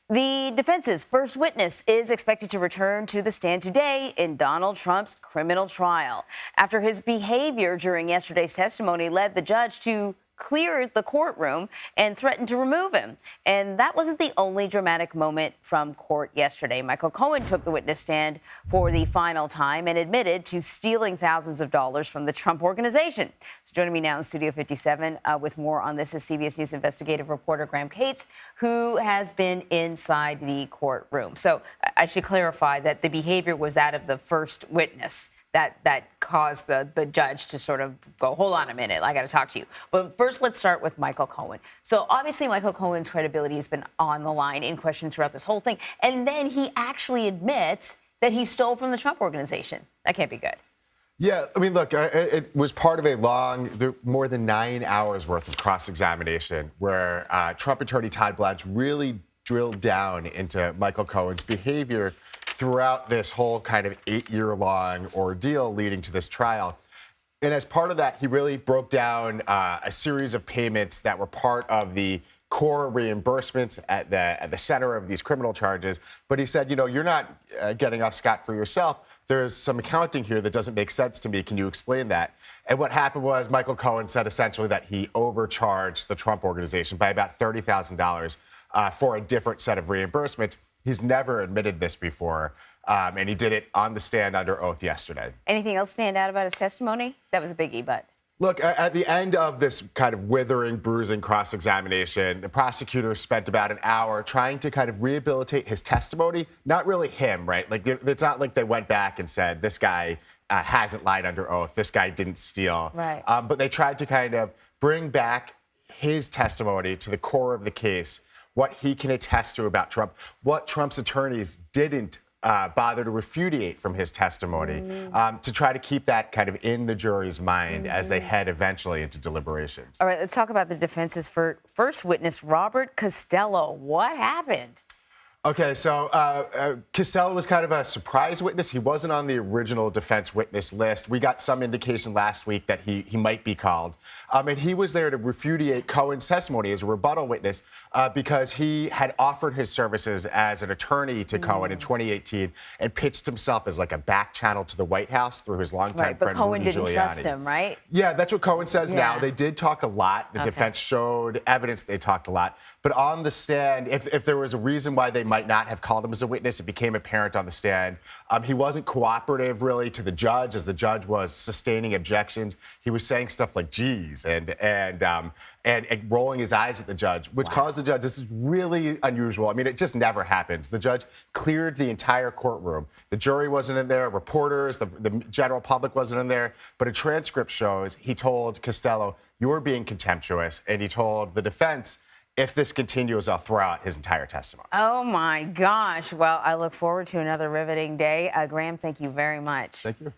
The defense's first witness is expected to return to the stand today in Donald Trump's criminal trial after his behavior during yesterday's testimony led the judge to clear the courtroom and threatened to remove him. And that wasn't the only dramatic moment from court yesterday. Michael Cohen took the witness stand for the final time and admitted to stealing thousands of dollars from the Trump organization. So joining me now in Studio 57 with more on this is CBS News investigative reporter Graham Cates, who has been inside the courtroom. So I should clarify that the behavior was that of the first witness. That caused the judge to sort of go, hold on a minute, I got to talk to you. But first, let's start with Michael Cohen. So obviously, Michael Cohen's credibility has been on the line in question throughout this whole thing. And then he actually admits that he stole from the Trump organization. That can't be good. Yeah, I mean, look, it was part of a long, more than 9 hours worth of cross-examination where Trump attorney Todd Blanche really drilled down into Michael Cohen's behavior throughout this whole kind of 8-year-long ordeal leading to this trial. And as part of that, he really broke down a series of payments that were part of the core reimbursements at the center of these criminal charges. But he said, you know, you're not getting off scot-free yourself. There's some accounting here that doesn't make sense to me. Can you explain that? And what happened was Michael Cohen said essentially that he overcharged the Trump organization by about $30,000 for a different set of reimbursements. He's never admitted this before, and he did it on the stand under oath yesterday. Anything else stand out about his testimony? That was a biggie, but... Look, at the end of this kind of withering, bruising cross-examination, the prosecutor spent about an hour trying to kind of rehabilitate his testimony. Not really him, right? Like, it's not like they went back and said, this guy hasn't lied under oath, this guy didn't steal. Right. But they tried to kind of bring back his testimony to the core of the case, what he can attest to about Trump, what Trump's attorneys didn't bother to repudiate from his testimony, to try to keep that kind of in the jury's mind as they head eventually into deliberations. All right, let's talk about the defense's first witness, Robert Costello. What happened? Okay, so Costello was kind of a surprise witness. He wasn't on the original defense witness list. We got some indication last week that he might be called. And he was there to repudiate Cohen's testimony as a rebuttal witness because he had offered his services as an attorney to Cohen in 2018 and pitched himself as like a back channel to the White House through his longtime friend, Cohen Rudy didn't Giuliani. trust him, right? Yeah, that's what Cohen says now. Yeah. They did talk a lot. The defense showed evidence they talked a lot. But on the stand, if there was a reason why they might not have called him as a witness, it became apparent on the stand. He wasn't cooperative, really, to the judge, as the judge was sustaining objections. He was saying stuff like, geez, and rolling his eyes at the judge, which caused the judge, this is really unusual. I mean, it just never happens. The judge cleared the entire courtroom. The jury wasn't in there, reporters, the general public wasn't in there. But a transcript shows he told Costello, you're being contemptuous. And he told the defense, if this continues, I'll throw out his entire testimony. Oh, my gosh. Well, I look forward to another riveting day. Graham, thank you very much. Thank you.